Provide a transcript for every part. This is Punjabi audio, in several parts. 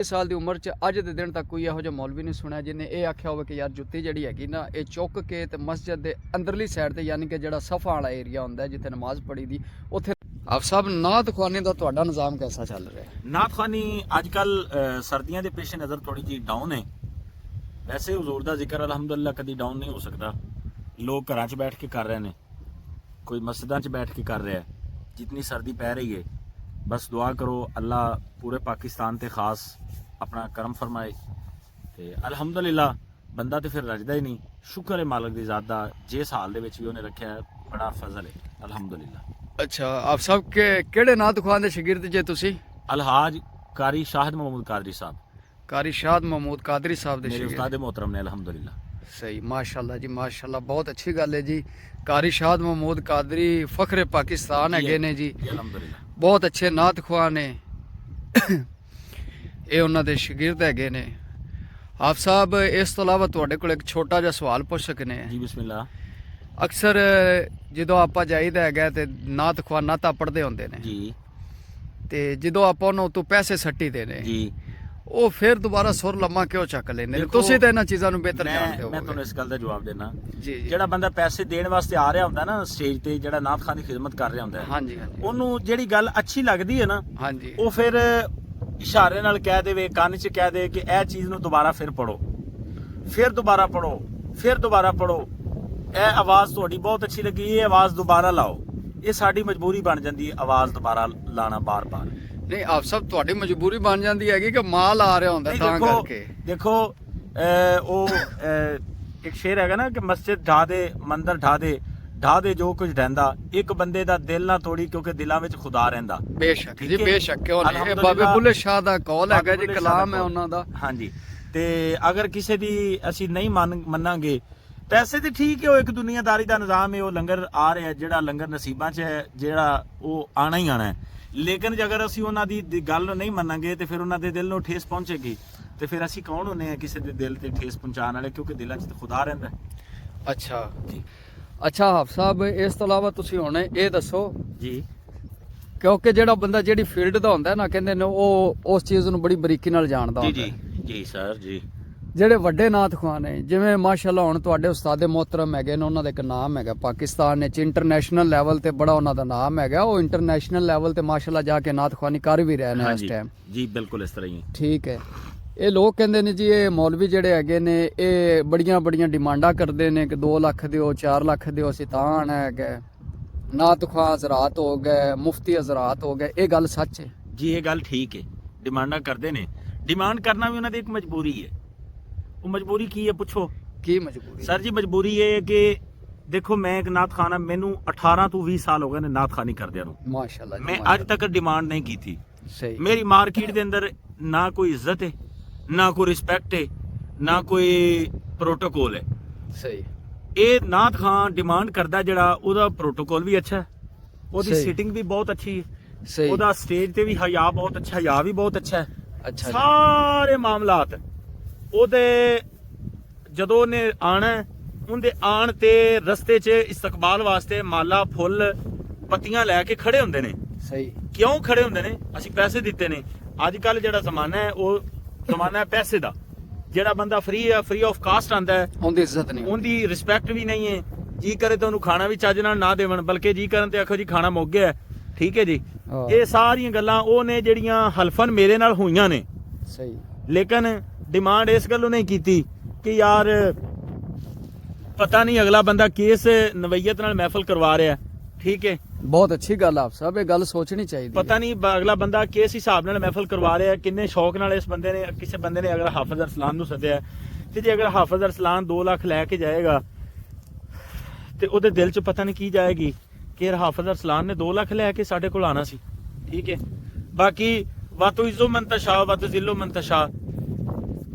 ਸਾਲ ਦੀ ਉਮਰ 'ਚ ਅੱਜ ਦੇ ਦਿਨ ਤੱਕ ਕੋਈ ਇਹੋ ਜਿਹਾ ਮੌਲਵੀ ਨਹੀਂ ਸੁਣਿਆ ਜਿਹਨੇ ਇਹ ਆਖਿਆ ਹੋਵੇ ਕਿ ਯਾਰ ਜੁੱਤੀ ਜਿਹੜੀ ਹੈਗੀ ਨਾ ਇਹ ਚੁੱਕ ਕੇ ਤੇ ਮਸਜਿਦ ਦੇ ਅੰਦਰਲੀ ਸਾਈਡ ਤੇ ਯਾਨੀ ਕਿ ਜਿਹੜਾ ਸਫਾ ਵਾਲਾ ਏਰੀਆ ਹੁੰਦਾ ਜਿੱਥੇ ਨਮਾਜ਼ ਪੜ੍ਹੀ ਦੀ ਉੱਥੇ ਆਪ ਸਾਹਿਬ ਨਾਤ ਖਵਾਨੀ ਦਾ ਤੁਹਾਡਾ ਨਿਜ਼ਾਮ ਕੈਸਾ ਚੱਲ ਰਿਹਾ ਹੈ? ਨਾਤ ਖਾਨੀ ਅੱਜ ਕੱਲ ਸਰਦੀਆਂ ਦੇ ਪੇਸ਼ ਨਜ਼ਰ ਥੋੜੀ ਜੀ ਡਾਊਨ ਹੈ। ਵੈਸੇ ਹਜ਼ੂਰ ਦਾ ਜ਼ਿਕਰ ਅਲਹਮਦੁਲਿਲਾ ਕਦੀ ਡਾਊਨ ਨਹੀਂ ਹੋ ਸਕਦਾ। ਲੋਕ ਘਰਾਂ 'ਚ ਬੈਠ ਕੇ ਕਰ ਰਹੇ ਨੇ, ਕੋਈ ਮਸਜਿਦਾਂ 'ਚ ਬੈਠ ਕੇ ਕਰ ਰਿਹਾ। ਜਿਤਨੀ ਸਰਦੀ ਪੈ ਰਹੀ ਹੈ बस दुआ करो अल्लाह पूरे पाकिस्तान ते खास अपना करम फरमाए। ते अलहमदुलिल्ला बंदा तो फिर रजदा ही नहीं, शुक्र है मालिक दी ज़ात दा जिस हाल दे विच भी उन्हें रखा है, बड़ा फजल है अलहमदुलिल्ला। अच्छा आप साहब के केड़े नात खुआन दे शागिर्द जे तुसी? अलहाज कारी शाहिद महमूद कादरी साहब। कारी शाहिद महमूद कादरी साहब दे मेरे उस्ताद मोहतरम ने अलहमदुलिल्ला। सही माशाल्लाह जी माशाल्लाह, बहुत अच्छी गल है जी। कारी शाहिद महमूद कादरी फखरे पाकिस्तान है ने जी, अलहमदुलिल्ला बहुत अच्छे नात खुआ ने। ਇਹ ਉਹਨਾਂ ਦੇ ਸ਼ਾਗਿਰਦ ਹੈਗੇ ਨੇ। ਆਪ ਸਾਹਿਬ ਇਸ ਤੋਂ ਇਲਾਵਾ ਤੁਹਾਡੇ ਕੋਲ ਇੱਕ ਛੋਟਾ ਜਿਹਾ ਸਵਾਲ ਪੁੱਛ ਸਕਨੇ ਆ? ਜੀ ਬਿਸਮਿਲ੍ਲਾ। ਅਕਸਰ ਜਦੋਂ ਆਪਾਂ ਜਾਈਦਾ ਹੈਗਾ ਤੇ ਨਾਤ ਖੁਆ ਨਾਤਾ ਪੜਦੇ ਹੁੰਦੇ ਨੇ ਜੀ, ਤੇ ਜਦੋਂ ਆਪਾਂ ਉਹਨਾਂ ਤੋਂ ਪੈਸੇ ਸੱਟੀ ਦੇ ਨੇ ਜੀ ਉਹ ਫਿਰ ਦੁਬਾਰਾ ਸੁਰ ਲੰਮਾ ਕਿਉਂ ਚੱਕ ਲੈਂਦੇ ਨੇ? ਤੁਸੀਂ ਤਾਂ ਇਹਨਾਂ ਚੀਜ਼ਾਂ ਨੂੰ ਬਿਹਤਰ ਜਾਣਦੇ ਹੋ। ਮੈਂ ਤੁਹਾਨੂੰ ਇਸ ਗੱਲ ਦਾ ਜਵਾਬ ਦੇਣਾ। ਜੀ ਜੀ, ਜਿਹੜਾ ਬੰਦਾ ਪੈਸੇ ਦੇਣ ਵਾਸਤੇ ਆ ਰਿਹਾ ਹੁੰਦਾ ਨਾ ਸਟੇਜ ਤੇ, ਜਿਹੜਾ ਨਾਤ ਖਾਨ ਦੀ ਖਿਦਮਤ ਕਰ ਰਿਹਾ ਹੁੰਦਾ, ਹਾਂਜੀ ਹਾਂਜੀ, ਉਹਨੂੰ ਜਿਹੜੀ ਗੱਲ ਅੱਛੀ ਲੱਗਦੀ ਹੈ ਨਾ, ਹਾਂਜੀ ਉਹ ਫਿਰ ਇਸ਼ਾਰੇ ਨਾਲ ਕਹਿ ਦੇਵੇ, ਕੰਨ 'ਚ ਕਹਿ ਦੇ ਕਿ ਇਹ ਚੀਜ਼ ਨੂੰ ਦੁਬਾਰਾ ਫਿਰ ਪੜੋ, ਫਿਰ ਦੁਬਾਰਾ ਪੜੋ, ਫਿਰ ਦੁਬਾਰਾ ਪੜੋ, ਇਹ ਆਵਾਜ਼ ਤੁਹਾਡੀ ਬਹੁਤ ਅੱਛੀ ਲੱਗੀ, ਇਹ ਆਵਾਜ਼ ਦੁਬਾਰਾ ਲਾਓ। ਇਹ ਸਾਡੀ ਮਜਬੂਰੀ ਬਣ ਜਾਂਦੀ ਹੈ ਆਵਾਜ਼ ਦੁਬਾਰਾ ਲਾਣਾ ਬਾਰ-ਬਾਰ। ਨਹੀਂ ਆਪ ਸਭ ਤੁਹਾਡੀ ਮਜਬੂਰੀ ਬਣ ਜਾਂਦੀ ਹੈਗੀ ਕਿ ਮਾਲ ਆ ਰਿਹਾ ਹੁੰਦਾ ਤਾਂ ਕਰਕੇ। ਦੇਖੋ ਉਹ ਇੱਕ ਸ਼ੇਰ ਹੈਗਾ ਨਾ ਕਿ ਮਸਜਿਦ ਢਾ ਦੇ ਮੰਦਰ ਢਾ ਦੇ ਜੋ ਕੁਝ ਰਹਿੰਦਾ, ਇੱਕ ਬੰਦੇ ਦਾ ਦਿਲ ਨਾ ਤੋੜੀ ਕਿਉਂਕਿ ਦਿਲਾਂ ਵਿੱਚ ਖੁਦਾ ਰਹਿੰਦਾ। ਬੇਸ਼ੱਕ ਜੀ ਬੇਸ਼ੱਕ, ਕਿਉਂ ਨਹੀਂ, ਬਾਬੇ ਬੁੱਲੇ ਸ਼ਾਹ ਦਾ ਕੌਲ ਹੈਗਾ ਜੀ, ਕਲਾਮ ਹੈ ਉਹਨਾਂ ਦਾ। ਹਾਂਜੀ, ਤੇ ਅਗਰ ਕਿਸੇ ਦੀ ਅਸੀਂ ਨਹੀਂ ਮੰਨਾਂਗੇ, ਪੈਸੇ ਤੇ ਠੀਕ ਹੈ, ਉਹ ਇੱਕ ਦੁਨੀਆਦਾਰੀ ਦਾ ਨਿਜ਼ਾਮ ਹੈ, ਉਹ ਲੰਗਰ ਆ ਰਿਹਾ, ਜਿਹੜਾ ਲੰਗਰ ਨਸੀਬਾਂ 'ਚ ਹੈ, ਜਿਹੜਾ ਉਹ ਆਣਾ ਹੀ ਆਣਾ ਹੈ। ਲੇਕਿਨ ਜੇਕਰ ਅਸੀਂ ਉਹਨਾਂ ਦੀ ਗੱਲ ਨਹੀਂ ਮੰਨਾਂਗੇ ਤੇ ਫਿਰ ਉਹਨਾਂ ਦੇ ਦਿਲ ਨੂੰ ਠੇਸ ਪਹੁੰਚੇਗੀ, ਤੇ ਫਿਰ ਅਸੀਂ ਕੌਣ ਹੁੰਦੇ ਆ ਕਿਸੇ ਦੇ ਦਿਲ ਤੇ ਠੇਸ ਪਹੁੰਚਾਉਣ ਵਾਲੇ, ਕਿਉਂਕਿ ਦਿਲਾਂ 'ਚ ਤਾਂ ਖੁਦਾ ਰਹਿੰਦਾ। ਅੱਛਾ ਜੀ, ਅੱਛਾ ਹਾਫ ਸਾਹਿਬ ਇਸ ਤੋਂ ਇਲਾਵਾ ਤੁਸੀਂ ਹੁਣ ਇਹ ਦੱਸੋ ਜੀ, ਕਿਉਂਕਿ ਜਿਹੜਾ ਬੰਦਾ ਜਿਹੜੀ ਫੀਲਡ ਦਾ ਹੁੰਦਾ ਨਾ, ਕਹਿੰਦੇ ਨੇ ਉਹ ਉਸ ਚੀਜ਼ ਨੂੰ ਬੜੀ ਬਰੀਕੀ ਨਾਲ ਜਾਣਦਾ ਹੁੰਦਾ। ਜੀ ਜੀ ਸਰ ਜੀ। ਜਿਹੜੇ ਵੱਡੇ ਨਾਤ ਖੁਆਨ ਨੇ, ਜਿਵੇਂ ਮਾਸ਼ਾਅੱਲਾ ਹੁਣ ਤੁਹਾਡੇ ਉਸਤਾਦ ਮੋਹਤਰਮ ਹੈਗੇ ਨੇ, ਉਹਨਾਂ ਦਾ ਇੱਕ ਨਾਮ ਹੈਗਾ ਪਾਕਿਸਤਾਨ ਵਿੱਚ ਇੰਟਰਨੈਸ਼ਨਲ ਲੈਵਲ ਤੇ, ਬੜਾ ਉਹਨਾਂ ਦਾ ਨਾਮ ਹੈਗਾ, ਉਹ ਇੰਟਰਨੈਸ਼ਨਲ ਲੈਵਲ ਤੇ ਮਾਸ਼ਾਅੱਲਾ ਜਾ ਕੇ ਨਾਤ ਖੁਆਨੀ ਕਰ ਵੀ ਰਹੇ ਨੇ ਇਸ ਟਾਈਮ। ਜੀ ਬਿਲਕੁਲ ਇਸ ਤਰ੍ਹਾਂ ਹੀ। ਠੀਕ ਹੈ। ਇਹ ਲੋਕ ਕਹਿੰਦੇ ਨੇ ਜੀ ਇਹ ਮੌਲਵੀ ਜਿਹੜੇ ਹੈਗੇ ਨੇ ਇਹ ਬੜੀਆਂ ਡਿਮਾਂਡਾਂ ਕਰਦੇ ਨੇ ਕਿ 2 ਲੱਖ ਦਿਓ, 4 ਲੱਖ ਦਿਓ, ਅਸੀਂ ਤਾਂ ਆਣਾ ਹੈਗਾ। ਨਾਤ ਖੁਆ ਹਜ਼ਰਾਤ ਹੋ ਗਏ, ਮੁਫਤੀ ਹਜ਼ਰਾਤ ਹੋ ਗਏ, ਇਹ ਗੱਲ ਸੱਚ ਹੈ ਜੀ? ਇਹ ਗੱਲ ਠੀਕ ਹੈ, ਡਿਮਾਂਡਾਂ ਕਰਦੇ ਨੇ। ਡਿਮਾਂਡ ਕਰਨਾ ਵੀ ਉਹਨਾਂ ਦੀ ਇੱਕ ਮਜਬੂਰੀ ਹੈ। ਉਹ ਮਜਬੂਰੀ ਕੀ ਹੈ ਪੁੱਛੋ? ਕੀ ਮਜਬੂਰੀ ਸਰ ਜੀ? ਮਜਬੂਰੀ ਇਹ ਹੈ ਕਿ ਦੇਖੋ, ਮੈਂ ਇੱਕ ਨਾਤ ਖਾਨਾ, ਮੈਨੂੰ 18 ਤੋਂ 20 ਸਾਲ ਹੋ ਗਏ ਨੇ ਨਾਤ ਖਾਨੀ ਕਰਦਿਆਂ ਨੂੰ, ਮਾਸ਼ਾਅੱਲਾ। ਮੈਂ ਅੱਜ ਤੱਕ ਡਿਮਾਂਡ ਨਹੀਂ ਕੀਤੀ। ਸਹੀ, ਮੇਰੀ ਮਾਰਕੀਟ ਦੇ ਅੰਦਰ ਨਾ ਕੋਈ ਇੱਜ਼ਤ ਹੈ, ਨਾ ਕੋਈ ਰਿਸਪੈਕਟ ਹੈ, ਨਾ ਕੋਈ ਪ੍ਰੋਟੋਕੋਲ ਹੈ। ਸਹੀ, ਇਹ ਨਾਤ ਖਾਨ ਡਿਮਾਂਡ ਕਰਦਾ ਜਿਹੜਾ, ਉਹਦਾ ਪ੍ਰੋਟੋਕੋਲ ਵੀ ਅੱਛਾ ਹੈ, ਉਹਦੀ ਸਿਟਿੰਗ ਵੀ ਬਹੁਤ ਅੱਛੀ ਹੈ, ਸਹੀ, ਉਹਦਾ ਸਟੇਜ ਤੇ ਵੀ ਹਯਾ ਬਹੁਤ ਅੱਛਾ, ਹਯਾ ਵੀ ਬਹੁਤ ਅੱਛਾ ਹੈ। ਅੱਛਾ, ਸਾਰੇ ਮਾਮਲਾਤ ਉਹਦੇ ਜਦੋਂ ਉਹਨੇ ਆਣਾ, ਉਹਦੇ ਆਣ ਤੇ ਰਸਤੇ 'ਚ ਇਸਤਕਬਾਲ ਵਾਸਤੇ ਮਾਲਾ, ਫੁੱਲ, ਪੱਤੀਆਂ ਲੈ ਕੇ ਖੜੇ ਹੁੰਦੇ ਨੇ। ਸਹੀ, ਕਿਉਂ ਖੜੇ ਹੁੰਦੇ ਨੇ? ਅਸੀਂ ਪੈਸੇ ਦਿੱਤੇ ਨੇ। ਅੱਜ ਕੱਲ ਜਿਹੜਾ ਜ਼ਮਾਨਾ ਹੈ ਉਹ ਜ਼ਮਾਨਾ ਹੈ ਪੈਸੇ ਦਾ। ਜਿਹੜਾ ਬੰਦਾ ਫ੍ਰੀ ਆਫ ਕਾਸਟ ਆਂਦਾ ਹੈ, ਉਹਦੀ ਇੱਜ਼ਤ ਨਹੀਂ, ਉਹਦੀ ਰਿਸਪੈਕਟ ਵੀ ਨਹੀਂ ਹੈ। ਜੀ ਕਰੇ ਤਾਂ ਉਹਨੂੰ ਖਾਣਾ ਵੀ ਚੱਜ ਨਾਲ ਨਾ ਦੇਵਣ, ਬਲਕਿ ਜੀ ਕਰਨ ਤੇ ਆਖੋ ਜੀ ਖਾਣਾ ਮੁੱਕ ਗਿਆ। ਠੀਕ ਹੈ ਜੀ, ਇਹ ਸਾਰੀਆਂ ਗੱਲਾਂ ਉਹ ਨੇ ਜਿਹੜੀਆਂ ਹਲਫਨ ਮੇਰੇ ਨਾਲ ਹੋਈਆਂ ਨੇ। ਸਹੀ, ਲੇਕਿਨ ਡਿਮਾਂਡ ਇਸ ਗੱਲੋਂ ਨਹੀਂ ਕੀਤੀ ਕਿ ਯਾਰ ਪਤਾ ਨਹੀਂ ਅਗਲਾ ਬੰਦਾ ਕਿਸ ਨਵਈਅਤ ਨਾਲ ਮਹਿਫਲ ਕਰਵਾ ਰਿਹਾ। ਠੀਕ ਹੈ, ਬਹੁਤ ਅੱਛੀ ਗੱਲ ਆਪ ਸਾਹਿਬ, ਇਹ ਗੱਲ ਸੋਚਣੀ ਚਾਹੀਦੀ। ਪਤਾ ਨਹੀਂ ਅਗਲਾ ਬੰਦਾ ਕਿਸ ਹਿਸਾਬ ਨਾਲ ਮਹਿਫਲ ਕਰਵਾ ਰਿਹਾ, ਕਿੰਨੇ ਸ਼ੌਕ ਨਾਲ ਇਸ ਬੰਦੇ ਨੇ, ਕਿਸੇ ਬੰਦੇ ਨੇ ਅਗਰ ਹਾਫਿਜ਼ ਅਰਸਲਾਨ ਨੂੰ ਸੱਦਿਆ, ਤੇ ਜੇ ਅਗਰ ਹਾਫਿਜ਼ ਅਰਸਲਾਨ 2 ਲੱਖ ਲੈ ਕੇ ਜਾਏਗਾ ਤੇ ਉਹਦੇ ਦਿਲ 'ਚ ਪਤਾ ਨਹੀਂ ਕੀ ਜਾਏਗੀ ਕਿ ਹਾਫਿਜ਼ ਅਰਸਲਾਨ ਨੇ 2 ਲੱਖ ਲੈ ਕੇ ਸਾਡੇ ਕੋਲ ਆਣਾ ਸੀ। ਠੀਕ ਹੈ, ਬਾਕੀ ਵਾਤੂ ਇਜ਼ੋ ਮੰਤਸ਼ਾ ਵਾਤੂ ਜ਼ਿਲੋ ਮੰਤਸ਼ਾ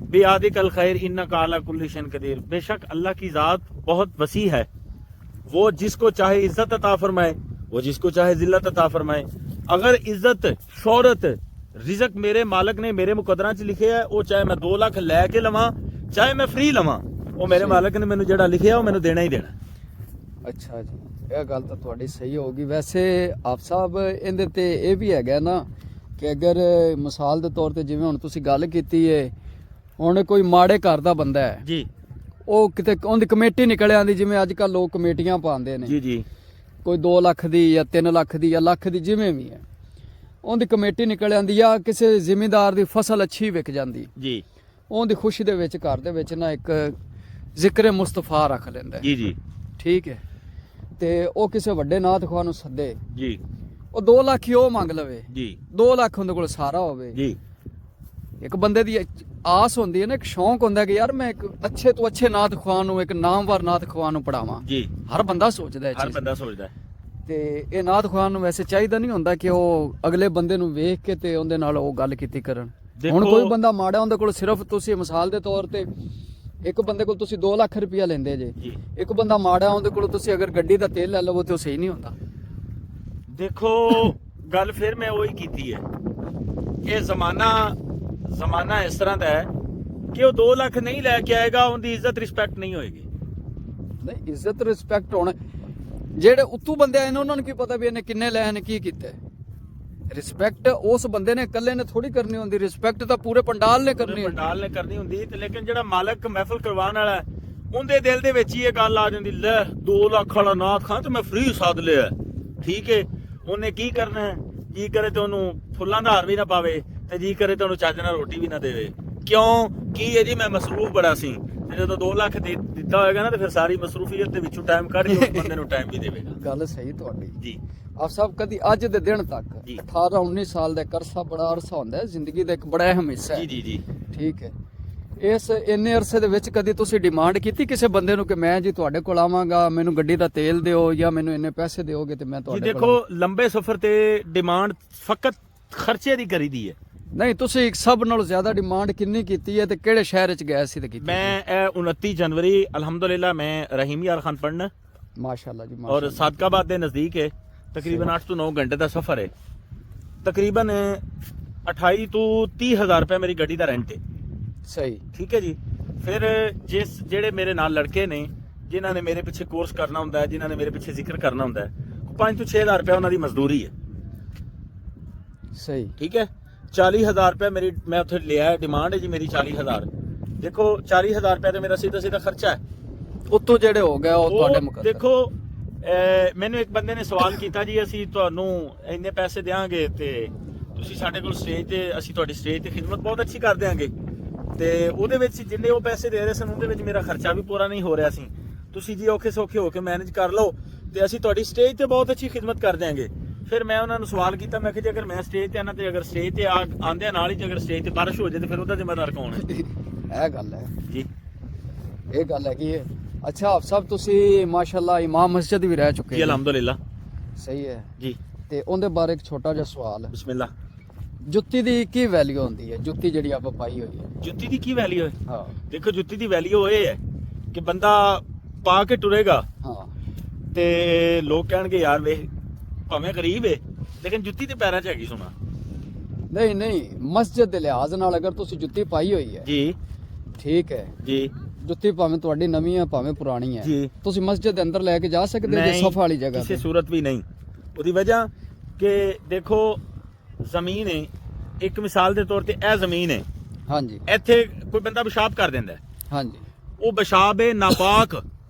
बेयादिक अल खैर इन्नका अला कुल्ली शैइन कदीर। बेशक अल्लाह की ज़ात बहुत वसी है, वो जिसको चाहे इज्जत अता फरमाए, वो जिसको चाहे जिल्लत अता फरमाए। अगर इज्जत, शोहरत, रिज़क मेरे मालिक ने मेरे मुकद्दरां च लिखे है, वो चाहे मैं 2 लाख लैके लवां, चाहे मैं फ्री लवां, वो मेरे मालिक ने मैनू जिहड़ा लिखिया वो मैनू देना ही देना। अच्छा जी, ਇਹ ਗੱਲ ਤਾਂ ਤੁਹਾਡੀ ਸਹੀ ਹੋਗੀ। ਵੈਸੇ ਆਪ ਸਾਹਿਬ ਇਹਦੇ ਤੇ ਇਹ ਵੀ ਹੈਗਾ ਨਾ ਕਿ ਅਗਰ ਮਿਸਾਲ ਦੇ ਤੌਰ ਤੇ ਜਿਵੇਂ ਹੁਣ ਤੁਸੀਂ ਗੱਲ ਕੀਤੀ ਹੈ, ਹੁਣ ਕੋਈ ਮਾੜੇ ਘਰ ਦਾ ਬੰਦਾ ਹੈ ਜੀ, ਉਹ ਕਿਤੇ ਉਹਦੀ ਕਮੇਟੀ ਨਿਕਲ ਆਂਦੀ, ਜਿਵੇਂ ਅੱਜ ਕੱਲ ਲੋਕ ਕਮੇਟੀਆਂ ਪਾਉਂਦੇ ਨੇ ਜੀ ਜੀ, ਕੋਈ 2 ਲੱਖ ਦੀ ਜਾਂ 3 ਲੱਖ ਦੀ ਜਾਂ ਲੱਖ ਦੀ, ਜਿਵੇਂ ਵੀ ਹੈ ਉਹਦੀ ਕਮੇਟੀ ਨਿਕਲ ਆਂਦੀ, ਜਾਂ ਕਿਸੇ ਜ਼ਿਮੀਂਦਾਰ ਦੀ ਫਸਲ ਅੱਛੀ ਵਿਕ ਜਾਂਦੀ ਜੀ, ਉਹਦੀ ਖੁਸ਼ੀ ਦੇ ਵਿੱਚ ਘਰ ਦੇ ਵਿੱਚ ਨਾ ਇੱਕ ਜ਼ਿਕਰ ਮੁਸਤਫਾ ਰੱਖ ਲੈਂਦਾ ਜੀ ਜੀ, ਠੀਕ ਹੈ। ਤੇ ਉਹ ਕਿਸੇ ਵੱਡੇ ਨਾਥ ਖੁਆ ਨੂੰ ਸੱਦੇ ਜੀ, ਉਹ 2 ਲੱਖ ਹੀ ਉਹ ਮੰਗ ਲਵੇ, ਜੀ 2 ਲੱਖ ਉਹਦੇ ਕੋਲ ਸਾਰਾ ਹੋਵੇ। ਜੀ, ਇੱਕ ਬੰਦੇ ਦੀ ਆਸ ਹੁੰਦੀ ਹੈ ਨਾ, ਇੱਕ ਸ਼ੌਂਕ ਹੁੰਦਾ ਕਿ ਯਾਰ ਮੈਂ ਇੱਕ ਅੱਛੇ ਤੋਂ ਅੱਛੇ ਨਾਥ ਖੁਆ ਨੂੰ, ਇੱਕ ਨਾਮਵਰ ਨਾਥ ਖੁਆ ਨੂੰ ਪੜਾਵਾਂ। ਜੀ, ਹਰ ਬੰਦਾ ਸੋਚਦਾ ਹੈ ਹਰ ਬੰਦਾ ਸੋਚਦਾ ਹੈ। ਤੇ ਇਹ ਨਾਥ ਖੁਆ ਨੂੰ ਵੈਸੇ ਚਾਹੀਦਾ ਨਹੀਂ ਹੁੰਦਾ ਕਿ ਉਹ ਅਗਲੇ ਬੰਦੇ ਨੂੰ ਵੇਖ ਕੇ ਤੇ ਉਹਦੇ ਨਾਲ ਉਹ ਗੱਲ ਕੀਤੀ ਕਰਨ। ਹੁਣ ਕੋਈ ਬੰਦਾ ਮਾੜਾ ਉਹਦੇ ਕੋਲ ਸਿਰਫ ਤੁਸੀਂ ਮਿਸਾਲ ਦੇ ਤੌਰ ਤੇ ਇੱਕ ਬੰਦੇ ਕੋਲ ਤੁਸੀਂ 2 ਲੱਖ ਰੁਪਇਆ ਲੈਂਦੇ ਜੇ, ਇੱਕ ਬੰਦਾ ਮਾੜਾ ਉਹਦੇ ਕੋਲ ਤੁਸੀਂ ਅਗਰ ਗੱਡੀ ਦਾ ਤੇਲ ਲੈ ਲਵੋ ਤੇ ਉਹ ਸਹੀ ਨਹੀਂ ਹੁੰਦਾ। ਦੇਖੋ ਗੱਲ ਫਿਰ ਮੈਂ ਉਹੀ ਕੀਤੀ ਹੈ, ਇਹ ਜ਼ਮਾਨਾ ਇਸ ਤਰ੍ਹਾਂ ਦਾ ਹੈ ਕਿ ਉਹ 2 ਲੱਖ ਨਹੀਂ ਲੈ ਕੇ ਆਏਗਾ, ਉਹਦੀ ਇੱਜ਼ਤ ਰਿਸਪੈਕਟ ਨਹੀਂ ਹੋਏਗੀ। ਨਹੀਂ, ਇੱਜ਼ਤ ਰਿਸਪੈਕਟ ਹੋਣਾ, ਜਿਹੜੇ ਉੱਤੋਂ ਬੰਦੇ ਆਏ ਨੇ ਉਹਨਾਂ ਨੂੰ ਕੀ ਪਤਾ ਵੀ ਇਹਨੇ ਕਿੰਨੇ ਲਏ ਨੇ, ਕੀ ਕੀਤਾ। ਰਿਸਪੈਕਟ ਉਸ ਬੰਦੇ ਨੇ ਇਕੱਲੇ ਨੇ ਥੋੜੀ ਕਰਨੀ ਹੁੰਦੀ, ਰਿਸਪੈਕਟ ਤਾਂ ਪੂਰੇ ਪੰਡਾਲ ਨੇ ਕਰਨੀ ਹੁੰਦੀ ਤੇ ਲੇਕਿਨ ਜਿਹੜਾ ਮਾਲਕ ਮਹਿਫਲ ਕਰਵਾਉਣ ਵਾਲਾ ਉਹਦੇ ਦਿਲ ਦੇ ਵਿੱਚ ਹੀ ਇਹ ਗੱਲ ਆ ਜਾਂਦੀ, ਲੈ 2 ਲੱਖ ਵਾਲਾ ਨਾਥ ਖਾਂ ਤੇ ਮੈਂ ਫ੍ਰੀ ਸਾਧ ਲਿਆ, ਠੀਕ ਹੈ। ਉਹਨੇ ਕੀ ਕਰਨਾ ਹੈ, ਜੀ ਕਰੇ ਤੇ ਉਹਨੂੰ ਫੁੱਲਾਂ ਦਾ ਹਾਰ ਵੀ ਨਾ ਪਾਵੇ ਤੇ ਜੀ ਕਰੇ ਤੇ ਉਹਨੂੰ ਚੱਜ ਨਾਲ ਰੋਟੀ ਵੀ ਨਾ ਦੇਵੇ। ਕਿਉਂ? ਕੀ ਇਹਦੀ ਮੈਂ ਮਸਰੂਫ ਬੜਾ ਸੀ, ਤੇ ਜਦੋਂ 2 ਲੱਖ ਦਿੱਤਾ ਹੋਏਗਾ ਨਾ ਤੇ ਫਿਰ ਸਾਰੀ ਮਸਰੂਫੀਅਤ ਦੇ ਵਿੱਚੋਂ ਟਾਈਮ ਕੱਢ ਕੇ ਉਸ ਬੰਦੇ ਨੂੰ ਟਾਈਮ ਵੀ ਦੇਵੇਗਾ। ਗੱਲ ਸਹੀ ਤੁਹਾਡੀ ਜੀ। ਆਪ ਸਭ ਕਦੀ ਅੱਜ ਦੇ ਦਿਨ ਤੱਕ 18-19 ਸਾਲ ਦਾ ਕਰਸਾ ਬੜਾ ਅਰਸਾ ਹੁੰਦਾ ਹੈ, ਜ਼ਿੰਦਗੀ ਦਾ ਇੱਕ ਬੜਾ ਅਹਿਮ ਹਿੱਸਾ ਹੈ। ਜੀ ਜੀ, ਠੀਕ ਹੈ। ਇਸ ਇੰਨੇ ਅਰਸੇ ਦੇ ਵਿੱਚ ਕਦੀ ਤੁਸੀਂ ਡਿਮਾਂਡ ਕੀਤੀ ਕਿਸੇ ਬੰਦੇ ਨੂੰ ਕਿ ਮੈਂ ਜੀ ਤੁਹਾਡੇ ਕੋਲ ਆਵਾਂਗਾ, ਮੈਨੂੰ ਗੱਡੀ ਦਾ ਤੇਲ ਦਿਓ ਜਾਂ ਮੈਨੂੰ ਇੰਨੇ ਪੈਸੇ ਦਿਓਗੇ ਤੇ ਮੈਂ ਤੁਹਾਡੇ ਕੋਲ? ਦੇਖੋ ਲੰਬੇ ਸਫ਼ਰ ਤੇ ਡਿਮਾਂਡ ਫਕਤ ਖਰਚੇ ਦੀ ਕਰੀਦੀ ਹੈ। ਨਹੀਂ, ਤੁਸੀਂ ਸਭ ਨਾਲੋਂ ਜ਼ਿਆਦਾ ਡਿਮਾਂਡ ਕਿੰਨੀ ਕੀਤੀ ਹੈ ਤੇ ਕਿਹੜੇ ਸ਼ਹਿਰ ਵਿੱਚ ਗਏ ਸੀ ਤੇ ਕੀਤੀ? ਮੈਂ 29 ਜਨਵਰੀ ਅਲਹਮਦੁਲਿਲਾ ਮੈਂ ਰਹੀਮ ਯਾਰ ਖਾਨ ਪੜ੍ਹਨ, ਮਾਸ਼ਾਅੱਲਾ ਜੀ, ਔਰ ਸਾਦਕਾਬਾਦ ਦੇ ਨਜ਼ਦੀਕ ਹੈ, ਤਕਰੀਬਨ 8 ਤੋਂ 9 ਘੰਟੇ ਦਾ ਸਫ਼ਰ ਹੈ। ਤਕਰੀਬਨ 28 ਤੋਂ 30 ਹਜ਼ਾਰ ਰੁਪਏ ਮੇਰੀ ਗੱਡੀ ਦਾ ਰੈਂਟ ਹੈ। ਸਹੀ, ਠੀਕ ਹੈ ਜੀ। ਫਿਰ ਜਿਹੜੇ ਮੇਰੇ ਨਾਲ ਲੜਕੇ ਨੇ ਜਿਨ੍ਹਾਂ ਨੇ ਮੇਰੇ ਪਿੱਛੇ ਕੋਰਸ ਕਰਨਾ ਹੁੰਦਾ ਹੈ, ਜਿਨ੍ਹਾਂ ਨੇ ਮੇਰੇ ਪਿੱਛੇ ਜ਼ਿਕਰ ਕਰਨਾ ਹੁੰਦਾ ਹੈ, 5 ਤੋਂ 6 ਹਜ਼ਾਰ ਰੁਪਏ ਉਹਨਾਂ ਦੀ ਮਜ਼ਦੂਰੀ ਹੈ। ਸਹੀ, ਠੀਕ ਹੈ। 40,000 ਰੁਪਏ ਮੇਰੀ ਮੈਂ ਉੱਥੇ ਲਿਆ ਹੈ, ਡਿਮਾਂਡ ਹੈ ਜੀ ਮੇਰੀ 40,000। ਦੇਖੋ 40,000 ਰੁਪਏ ਤੇ ਮੇਰਾ ਸਿੱਧਾ ਖਰਚਾ ਹੈ। ਉੱਤੋਂ ਜਿਹੜੇ ਹੋ ਗਿਆ ਉਹ ਤੁਹਾਡੇ ਮੁਕੱਦਰ। ਦੇਖੋ ਮੈਨੂੰ ਇੱਕ ਬੰਦੇ ਨੇ ਸਵਾਲ ਕੀਤਾ ਜੀ, ਅਸੀਂ ਤੁਹਾਨੂੰ ਇੰਨੇ ਪੈਸੇ ਦੇਵਾਂਗੇ ਤੇ ਤੁਸੀਂ ਸਾਡੇ ਕੋਲ ਸਟੇਜ ਤੇ, ਅਸੀਂ ਤੁਹਾਡੀ ਸਟੇਜ ਤੇ ਖਿਦਮਤ ਬਹੁਤ ਅੱਛੀ ਕਰ ਦਿਆਂਗੇ, ਤੇ ਉਹਦੇ ਵਿੱਚ ਜਿੰਨੇ ਉਹ ਪੈਸੇ ਦੇ ਰਹੇ ਸਨ ਉਹਦੇ ਵਿੱਚ ਮੇਰਾ ਖਰਚਾ ਵੀ ਪੂਰਾ ਨਹੀਂ ਹੋ ਰਿਹਾ ਸੀ, ਤੁਸੀਂ ਜੀ ਔਖੇ ਸੌਖੇ ਹੋ ਕੇ ਮੈਨੇਜ ਕਰ ਲਓ ਤੇ ਅਸੀਂ ਤੁਹਾਡੀ ਸਟੇਜ ਤੇ ਬਹੁਤ ਅੱਛੀ ਖਿਦਮਤ ਕਰ ਦਿਆਂਗੇ। ਫਿਰ ਮੈਂ ਉਹਨਾਂ ਨੂੰ ਸਵਾਲ ਕੀਤਾ, ਮੈਂ ਕਿਹਾ ਜੀ ਅਗਰ ਮੈਂ ਸਟੇਜ ਤੇ ਆਣਾ ਤੇ ਅਗਰ ਸਟੇਜ ਤੇ ਆਂਦਿਆਂ ਨਾਲ ਹੀ ਅਗਰ ਸਟੇਜ ਤੇ ਬਾਰਿਸ਼ ਹੋ ਜਾਏ ਤੇ ਫਿਰ ਉਹਦਾ ਜ਼ਿੰਮੇਦਾਰ ਕੌਣ ਹੈ? ਇਹ ਗੱਲ ਹੈ ਜੀ, ਇਹ ਗੱਲ ਹੈ ਕਿ ਅੱਛਾ ਆਪ ਸਭ ਤੁਸੀਂ ਮਾਸ਼ਾਅੱਲਾ ਇਮਾਮ ਮਸਜਿਦ ਵੀ ਰਹਿ ਚੁੱਕੇ ਜੀ ਅਲਹਮਦੁਲਿਲਾ। ਸਹੀ ਹੈ ਜੀ। ਤੇ ਉਹਦੇ ਬਾਰੇ ਇੱਕ ਛੋਟਾ ਜਿਹਾ ਸਵਾਲ ਹੈ, ਬਿਸਮਿਲ੍ਲਾ। ਜੁੱਤੀ ਦੀ ਕੀ ਵੈਲਿਊ ਹੁੰਦੀ ਹੈ? ਜੁੱਤੀ ਜਿਹੜੀ ਆਪਾਂ ਪਾਈ ਹੋਈ ਹੈ, ਜੁੱਤੀ ਦੀ ਕੀ ਵੈਲਿਊ ਹੈ? ਹਾਂ ਦੇਖੋ ਜੁੱਤੀ ਦੀ ਵੈਲਿਊ ਇਹ ਹੈ ਕਿ ਬੰਦਾ ਪਾ ਕੇ ਟੁਰੇਗਾ ਹਾਂ ਤੇ ਲੋਕ ਕਹਿਣਗੇ ਯਾਰ ਵੇਖ ਭਾਵੇਂ ਗਰੀਬ ਹੈ ਲੇਕਿਨ ਜੁੱਤੀ ਤੇ ਪੈਰਾਂ 'ਚ ਹੈਗੀ ਸੋਨਾ। ਨਹੀਂ, ਮਸਜਿਦ ਦੇ ਲਿਹਾਜ਼ ਨਾਲ ਅਗਰ ਤੁਸੀਂ ਜੁੱਤੀ ਪਾਈ ਹੋਈ ਹੈ ਜੀ, ਠੀਕ ਹੈ ਜੀ, ਜੁੱਤੀ ਭਾਵੇਂ ਤੁਹਾਡੀ ਨਵੀਂ ਹੈ ਭਾਵੇਂ ਪੁਰਾਣੀ ਹੈ, ਜੀ, ਤੁਸੀਂ ਮਸਜਿਦ ਦੇ ਅੰਦਰ ਲੈ ਕੇ ਜਾ ਸਕਦੇ ਹੋ ਜੇ ਸਫਾ ਵਾਲੀ ਜਗ੍ਹਾ ਕਿਸੇ ਤੇ? ਸੂਰਤ ਵੀ ਨਹੀਂ। ਉਹਦੀ ਵਜ੍ਹਾ ਕਿ ਦੇਖੋ ਜ਼ਮੀਨ ਹੈ, ਇੱਕ ਮਿਸਾਲ ਦੇ ਤੌਰ ਤੇ ਇਹ ਜ਼ਮੀਨ ਹੈ, ਹਾਂਜੀ, ਇੱਥੇ ਕੋਈ ਬੰਦਾ ਪਿਸ਼ਾਬ ਕਰ ਦਿੰਦਾ ਹੈ, ਹਾਂਜੀ, ਉਹ ਪਿਸ਼ਾਬ ਹੈ ਨਾਪਾਕ।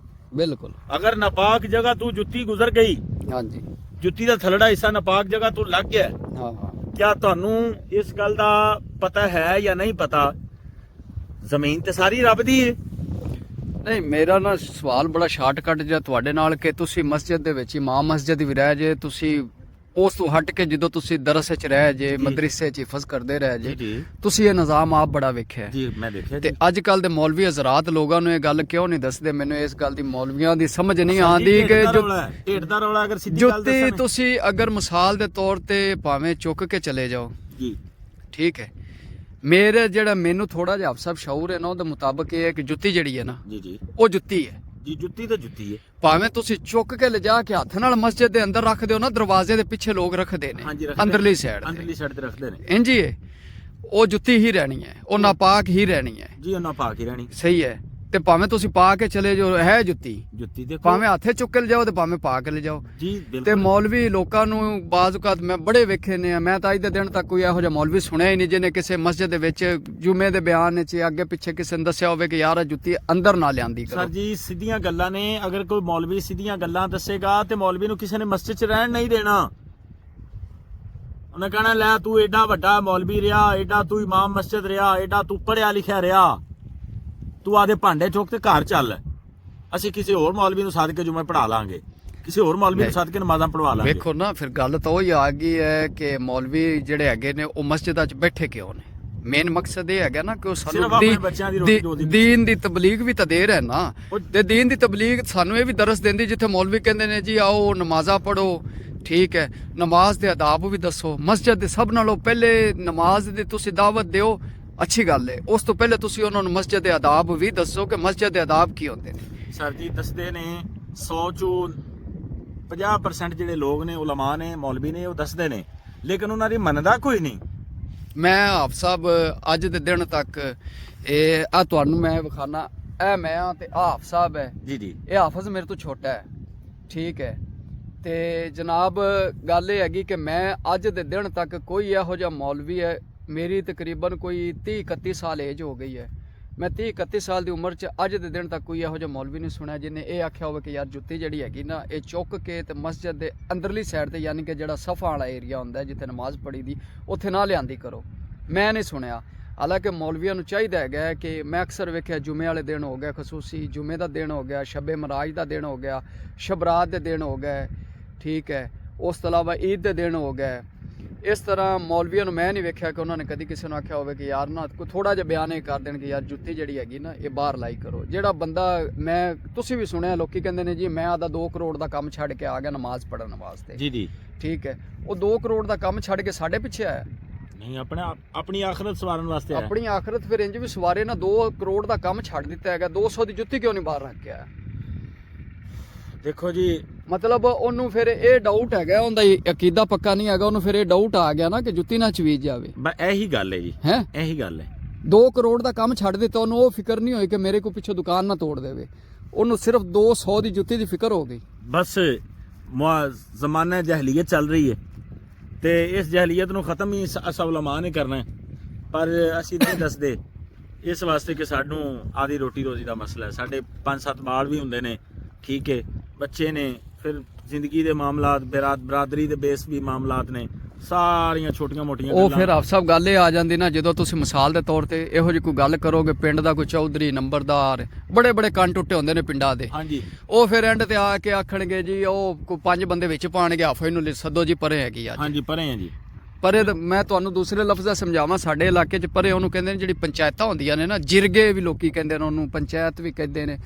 ਬਿਲਕੁਲ, ਅਗਰ ਨਾਪਾਕ ਜਗ੍ਹਾ ਤੂੰ ਜੁੱਤੀ ਗੁਜ਼ਰ ਗਈ, ਹਾਂਜੀ, ਜੁੱਤੀ ਦਾ ਥਲੜਾ ਹਿੱਸਾ ਨਾਪਾਕ ਜਗ੍ਹਾ ਤੂੰ ਲੱਗ ਗਿਆ, ਹਾਂ ਹਾਂ, ਕਿਆ ਤੁਹਾਨੂੰ ਇਸ ਗੱਲ ਦਾ ਪਤਾ ਹੈ ਜਾਂ ਨਹੀਂ ਪਤਾ? ਜ਼ਮੀਨ ਤੇ ਸਾਰੀ ਰੱਬ ਦੀ ਹੈ। ਨਹੀਂ, ਮੇਰਾ ਨਾ ਸਵਾਲ ਬੜਾ ਸ਼ਾਰਟਕਟ ਜਿਹਾ ਤੁਹਾਡੇ ਨਾਲ ਕਿ ਤੁਸੀਂ ਮਸਜਿਦ ਦੇ ਵਿੱਚ ਇਮਾਮ ਮਸਜਿਦ ਵੀ ਰਹਿ ਜੇ, ਤੁਸੀਂ ਉਸ ਤੋਂ ਹਟ ਕੇ ਜਦੋਂ ਤੁਸੀਂ ਦਰਸ ਵਿੱਚ ਰਹਿ ਜੇ, ਮਦਰਸੇ 'ਚ ਹਿਫਜ਼ ਕਰਦੇ ਰਹਿ ਜੇ, ਤੁਸੀਂ ਇਹ ਨਿਜ਼ਾਮ ਆਪ ਬੜਾ ਵੇਖਿਆ ਜੀ, ਮੈਂ ਦੇਖਿਆ। ਤੇ ਅੱਜ ਕੱਲ ਦੇ ਮੌਲਵੀ ਹਜ਼ਰਾਤ ਲੋਕਾਂ ਨੂੰ ਇਹ ਗੱਲ ਕਿਉਂ ਨਹੀਂ ਦੱਸਦੇ? ਮੈਨੂੰ ਇਸ ਗੱਲ ਦੀ ਮੌਲਵੀਆਂ ਦੀ ਸਮਝ ਨਹੀਂ ਆਉਂਦੀ ਕਿ ਢੇਡ ਦਾ ਰੌਲਾ ਅਗਰ ਸਿੱਧੀ ਗੱਲ ਜੁੱਤੀ ਦੱਸਣ ਤੁਸੀਂ ਅਗਰ ਮਿਸਾਲ ਦੇ ਤੌਰ ਤੇ ਭਾਵੇਂ ਚੁੱਕ ਕੇ ਚਲੇ ਜਾਓ, ਜੀ, ਠੀਕ ਹੈ, ਮੈਨੂੰ ਥੋੜਾ ਜਿਹਾ ਸਭ ਸ਼ਊਰ ਹੈ ਨਾ, ਉਹਦੇ ਮੁਤਾਬਕ ਇਹ ਹੈ ਕਿ ਜੁੱਤੀ ਜਿਹੜੀ ਹੈ ਨਾ, ਜੀ, ਜੀ, ਉਹ ਜੁੱਤੀ ਹੈ ਜੀ, ਜੁੱਤੀ ਤਾਂ ਜੁੱਤੀ ਹੈ। ਭਾਵੇਂ ਤੁਸੀਂ ਚੁੱਕ ਕੇ ਲਿਜਾ ਕੇ ਹੱਥ ਨਾਲ ਮਸਜਿਦ ਦੇ ਅੰਦਰ ਰੱਖ ਦਿਓ ਨਾ, ਦਰਵਾਜ਼ੇ ਦੇ ਪਿੱਛੇ ਲੋਕ ਰੱਖਦੇ ਨੇ, ਅੰਦਰਲੀ ਸਾਈਡ ਤੇ ਰੱਖਦੇ ਨੇ, ਇੰਜੀ ਹੈ, ਉਹ ਜੁੱਤੀ ਹੀ ਰਹਿਣੀ ਹੈ, ਉਹ ਨਾਪਾਕ ਹੀ ਰਹਿਣੀ ਹੈ ਜੀ, ਉਹ ਨਾਪਾਕ ਹੀ ਰਹਿਣੀ। ਸਹੀ ਹੈ। ਤੇ ਭਾਵੇਂ ਤੁਸੀਂ ਪਾ ਕੇ ਚਲੇ ਜਾਓ, ਹੈ ਜੁੱਤੀ ਦੇਖੋ, ਭਾਵੇਂ ਹੱਥੇ ਚੁੱਕ ਕੇ ਲਿਜਾਓ ਤੇ ਭਾਵੇਂ ਪਾ ਕੇ ਲਿਜਾਓ ਜੀ ਤੇ ਬਿਲਕੁਲ। ਮੌਲਵੀ ਲੋਕਾਂ ਨੂੰ ਬਾਜ਼ ਔਕਾਤ ਮੈਂ ਬੜੇ ਵੇਖੇ ਨੇ, ਮੈਂ ਤਾਂ ਅੱਜ ਦੇ ਦਿਨ ਤੱਕ ਕੋਈ ਇਹੋ ਜਿਹਾ ਮੌਲਵੀ ਸੁਣਿਆ ਹੀ ਨਹੀਂ ਜਿਹਨੇ ਕਿਸੇ ਮਸਜਿਦ ਦੇ ਵਿੱਚ ਜੁਮੇ ਦੇ ਬਿਆਨ 'ਚ ਅੱਗੇ ਪਿੱਛੇ ਕਿਸੇ ਨੇ ਦੱਸਿਆ ਹੋਵੇ ਕਿ ਯਾਰ ਇਹ ਜੁੱਤੀ ਅੰਦਰ ਨਾ ਲਿਆਂਦੀ ਕਰੋ। ਸਰ ਜੀ ਸਿੱਧੀਆਂ ਗੱਲਾਂ ਨੇ, ਅਗਰ ਕੋਈ ਮੌਲਵੀ ਸਿੱਧੀਆਂ ਗੱਲਾਂ ਦੱਸੇਗਾ ਤੇ ਮੌਲਵੀ ਨੂੰ ਕਿਸੇ ਨੇ ਮਸਜਿਦ 'ਚ ਰਹਿਣ ਨਹੀਂ ਦੇਣਾ। ਉਹਨੇ ਕਹਿਣਾ ਲੈ ਤੂੰ ਏਡਾ ਵੱਡਾ ਮੌਲਵੀ ਰਿਹਾ, ਏਡਾ ਤੂੰ ਇਮਾਮ ਮਸਜਿਦ ਰਿਹਾ, ਏਡਾ ਤੂੰ ਪੜ੍ਹਿਆ ਲਿਖਿਆ ਰਿਹਾ, ਤੂੰ ਆਦੇ ਭਾਂਡੇ ਚੁੱਕ ਤੇ ਘਰ ਚੱਲ, ਅਸੀਂ ਕਿਸੇ ਹੋਰ ਮੌਲਵੀ ਨੂੰ ਸੱਦ ਕੇ ਜੁਮੇ ਪੜ੍ਹਾ ਲਾਂਗੇ, ਕਿਸੇ ਹੋਰ ਮੌਲਵੀ ਨੂੰ ਸੱਦ ਕੇ ਨਮਾਜ਼ਾਂ ਪੜਵਾ ਲਾਂਗੇ। ਵੇਖੋ ਨਾ ਫਿਰ ਗੱਲ ਤਾਂ ਉਹੀ ਆ ਗਈ ਹੈ ਕਿ ਮੌਲਵੀ ਜਿਹੜੇ ਹੈਗੇ ਨੇ ਉਹ ਮਸਜਿਦਾਂ 'ਚ ਬੈਠੇ ਕਿਉਂ ਨੇ। ਮੇਨ ਮਕਸਦ ਇਹ ਹੈਗਾ ਨਾ ਕਿ ਉਹ ਸਾਨੂੰ ਦੀਨ ਦੀ ਤਬਲੀਗ ਵੀ ਤਾਂ ਦੇ ਰਹੇ ਨਾ, ਤੇ ਦੀਨ ਦੀ ਤਬਲੀਗ ਸਾਨੂੰ ਇਹ ਵੀ ਦਰਸ ਦਿੰਦੀ ਜਿੱਥੇ ਮੌਲਵੀ ਕਹਿੰਦੇ ਨੇ ਜੀ ਆਓ ਨਮਾਜ਼ਾਂ ਪੜੋ, ਠੀਕ ਹੈ, ਨਮਾਜ਼ ਦੇ ਆਦਾਬ ਵੀ ਦੱਸੋ। ਮਸਜਿਦ ਦੇ ਸਭ ਨਾਲੋਂ ਪਹਿਲੇ ਨਮਾਜ਼ ਦੀ ਤੁਸੀਂ ਦਾਵਤ ਦਿਓ, ਅੱਛੀ ਗੱਲ ਹੈ, ਉਸ ਤੋਂ ਪਹਿਲੇ ਤੁਸੀਂ ਉਹਨਾਂ ਨੂੰ ਮਸਜਿਦ ਦੇ ਆਦਾਬ ਵੀ ਦੱਸੋ ਕਿ ਮਸਜਿਦ ਦੇ ਆਦਾਬ ਕੀ ਹੁੰਦੇ ਨੇ। ਸਰ ਜੀ ਦੱਸਦੇ ਨੇ 100 ਚੋਂ 50% ਜਿਹੜੇ ਲੋਕ ਨੇ, ਉਲਮਾ ਨੇ, ਮੌਲਵੀ ਨੇ, ਉਹ ਦੱਸਦੇ ਨੇ, ਲੇਕਿਨ ਉਹਨਾਂ ਦੀ ਮੰਨਦਾ ਕੋਈ ਨਹੀਂ। ਮੈਂ ਆਪ ਸਾਹਿਬ ਅੱਜ ਦੇ ਦਿਨ ਤੱਕ ਇਹ ਆ ਤੁਹਾਨੂੰ ਮੈਂ ਵਿਖਾਣਾ, ਇਹ ਮੈਂ ਆ ਤੇ ਆਪ ਸਾਹਿਬ ਹੈ ਜੀ ਇਹ ਹਾਫਜ਼ ਮੇਰੇ ਤੋਂ ਛੋਟਾ ਹੈ, ਠੀਕ ਹੈ। ਤੇ ਜਨਾਬ ਗੱਲ ਇਹ ਹੈਗੀ ਕਿ ਮੈਂ ਅੱਜ ਦੇ ਦਿਨ ਤੱਕ ਕੋਈ ਇਹੋ ਜਿਹਾ ਮੌਲਵੀ ਹੈ, ਮੇਰੀ ਤਕਰੀਬਨ ਕੋਈ 30-31 ਸਾਲ ਏਜ ਹੋ ਗਈ ਹੈ, ਮੈਂ 30-31 ਸਾਲ ਦੀ ਉਮਰ 'ਚ ਅੱਜ ਦੇ ਦਿਨ ਤੱਕ ਕੋਈ ਇਹੋ ਜਿਹਾ ਮੌਲਵੀ ਨਹੀਂ ਸੁਣਿਆ ਜਿਹਨੇ ਇਹ ਆਖਿਆ ਹੋਵੇ ਕਿ ਯਾਰ ਜੁੱਤੀ ਜਿਹੜੀ ਹੈਗੀ ਨਾ ਇਹ ਚੁੱਕ ਕੇ ਤੇ ਮਸਜਿਦ ਦੇ ਅੰਦਰਲੀ ਸਾਈਡ ਤੇ ਯਾਨੀ ਕਿ ਜਿਹੜਾ ਸਫਾ ਵਾਲਾ ਏਰੀਆ ਹੁੰਦਾ ਜਿੱਥੇ ਨਮਾਜ਼ ਪੜ੍ਹੀ ਦੀ ਉੱਥੇ ਨਾ ਲਿਆਂਦੀ ਕਰੋ। ਮੈਂ ਨਹੀਂ ਸੁਣਿਆ। ਹਾਲਾਂਕਿ ਮੌਲਵੀਆਂ ਨੂੰ ਚਾਹੀਦਾ ਹੈਗਾ ਕਿ ਮੈਂ ਅਕਸਰ ਵੇਖਿਆ ਜੁਮੇ ਵਾਲੇ ਦਿਨ ਹੋ ਗਿਆ, ਖਸੂਸੀ ਜੁਮੇ ਦਾ ਦਿਨ ਹੋ ਗਿਆ, ਸ਼ਬੇ ਮਰਾਜ ਦਾ ਦਿਨ ਹੋ ਗਿਆ, ਸ਼ਬਰਾਤ ਦੇ ਦਿਨ ਹੋ ਗਏ, ਠੀਕ ਹੈ, ਉਸ ਤੋਂ ਇਲਾਵਾ ਈਦ ਦੇ ਦਿਨ ਹੋ ਗਏ। ਇਸ ਤਰ੍ਹਾਂ ਮੌਲਵੀਆਂ ਨੂੰ ਮੈਂ ਨਹੀਂ ਵੇਖਿਆ ਕਿ ਉਹਨਾਂ ਨੇ ਕਦੀ ਕਿਸੇ ਨੂੰ ਆਖਿਆ ਹੋਵੇ ਕਿ ਯਾਰ ਨਾ ਕੋਈ ਥੋੜਾ ਜਿਹਾ ਬਿਆਨ ਇਹ ਕਰ ਦੇਣ ਕਿ ਯਾਰ ਜੁੱਤੀ ਜਿਹੜੀ ਹੈਗੀ ਨਾ ਇਹ ਬਾਹਰ ਲਾਈ ਕਰੋ। ਜਿਹੜਾ ਬੰਦਾ, ਮੈਂ ਤੁਸੀਂ ਵੀ ਸੁਣਿਆ ਲੋਕੀ ਕਹਿੰਦੇ ਨੇ ਜੀ ਮੈਂ ਆਦਾ 2 ਕਰੋੜ ਦਾ ਕੰਮ ਛੱਡ ਕੇ ਆ ਗਿਆ ਨਮਾਜ਼ ਪੜ੍ਹਨ ਵਾਸਤੇ, ਜੀ ਠੀਕ ਹੈ, ਉਹ 2 ਕਰੋੜ ਦਾ ਕੰਮ ਛੱਡ ਕੇ ਸਾਡੇ ਪਿੱਛੇ ਆਇਆ ਨਹੀਂ, ਆਪਣੀ ਆਖਰਤ ਸਵਾਰਨ ਵਾਸਤੇ ਆਇਆ। ਆਪਣੀ ਆਖਰਤ ਫਿਰ ਇੰਜ ਵੀ ਸਵਾਰੇ ਨਾ, 2 ਕਰੋੜ ਦਾ ਕੰਮ ਛੱਡ ਦਿੱਤਾ ਹੈਗਾ, 200 ਦੀ ਜੁੱਤੀ ਕਿਉਂ ਨਹੀਂ ਬਾਹਰ ਰੱਖ ਕੇ ਆਇਆ। ਦੇਖੋ ਜੀ ਮਤਲਬ ਉਹਨੂੰ ਫਿਰ ਇਹ ਡਾਊਟ ਹੈਗਾ, ਉਹਦਾ ਅਕੀਦਾ ਪੱਕਾ ਨਹੀਂ ਹੈਗਾ, ਉਹਨੂੰ ਫਿਰ ਇਹ ਡਾਊਟ ਆ ਗਿਆ ਨਾ ਕਿ ਜੁੱਤੀ ਨਾ ਚਵੀਜ ਜਾਵੇ। ਇਹੀ ਗੱਲ ਹੈ ਜੀ, ਹੈ ਇਹੀ ਗੱਲ ਹੈ। 2 ਕਰੋੜ ਦਾ ਕੰਮ ਛੱਡ ਦਿੱਤਾ, ਉਹਨੂੰ ਉਹ ਫਿਕਰ ਨਹੀਂ ਹੋਈ ਕਿ ਮੇਰੇ ਕੋਲ ਪਿੱਛੋਂ ਦੁਕਾਨ ਨਾ ਤੋੜ ਦੇਵੇ, ਉਹਨੂੰ ਸਿਰਫ 200 ਦੀ ਜੁੱਤੀ ਦੀ ਫਿਕਰ ਹੋ ਗਈ। ਬਸ ਜ਼ਮਾਨਾ ਜahਲੀਅਤ ਚੱਲ ਰਹੀ ਹੈ ਤੇ ਇਸ ਜahਲੀਅਤ ਨੂੰ ਖਤਮ ਹੀ ਉਲਮਾ ਨੇ ਕਰਨਾ ਹੈ, ਪਰ ਅਸੀਂ ਨਹੀਂ ਦੱਸਦੇ ਇਸ ਵਾਸਤੇ ਕਿ ਸਾਨੂੰ ਆਦੀ ਰੋਟੀ ਰੋਜ਼ੀ ਦਾ ਮਸਲਾ ਹੈ। ਸਾਡੇ 5-7 ਬਾਲ ਵੀ ਹੁੰਦੇ ਨੇ, ਠੀਕ ਹੈ, ਬੱਚੇ ਨੇ, ਫਿਰ ਜ਼ਿੰਦਗੀ ਦੇ ਮਾਮਲਾਤ, ਬਰਾਦਰੀ ਦੇ ਬੇਸ ਵੀ ਮਾਮਲਾਤ ਨੇ, ਸਾਰੀਆਂ ਛੋਟੀਆਂ ਮੋਟੀਆਂ ਉਹ ਫਿਰ ਆਪ ਸਭ ਗੱਲ ਇਹ ਆ ਜਾਂਦੀ ਨਾ, ਜਦੋਂ ਤੁਸੀਂ ਮਿਸਾਲ ਦੇ ਤੌਰ ਤੇ ਇਹੋ ਜਿਹੀ ਕੋਈ ਗੱਲ ਕਰੋਗੇ, ਪਿੰਡ ਦਾ ਕੋਈ ਚੌਧਰੀ, ਨੰਬਰਦਾਰ, ਬੜੇ ਬੜੇ ਕੰਨ ਟੁੱਟੇ ਹੁੰਦੇ ਨੇ ਪਿੰਡਾਂ ਦੇ, ਹਾਂਜੀ, ਉਹ ਫਿਰ ਐਂਡ ਤੇ ਆ ਕੇ ਆਖਣਗੇ ਜੀ ਉਹ ਕੋਈ 5 ਬੰਦੇ ਵਿੱਚ ਪਾਣਗੇ, ਹਾਫੇ ਨੂੰ ਸੱਦੋ ਜੀ ਪਰੇ ਹੈਗੀ ਅੱਜ। ਹਾਂਜੀ ਪਰੇ ਆ ਜੀ। ਪਰੇ ਮੈਂ ਤੁਹਾਨੂੰ ਦੂਸਰੇ ਲਫ਼ਜ਼ਾਂ ਸਮਝਾਵਾਂ, ਸਾਡੇ ਇਲਾਕੇ 'ਚ ਪਰੇ ਉਹਨੂੰ ਕਹਿੰਦੇ ਨੇ ਜਿਹੜੀ ਪੰਚਾਇਤਾਂ ਹੁੰਦੀਆਂ ਨੇ ਨਾ, ਜਿਰਗੇ ਵੀ ਲੋਕੀ ਕਹਿੰਦੇ ਨੇ ਉਹਨੂੰ, ਪੰਚਾਇਤ ਵੀ ਕਹਿੰਦੇ ਨੇ,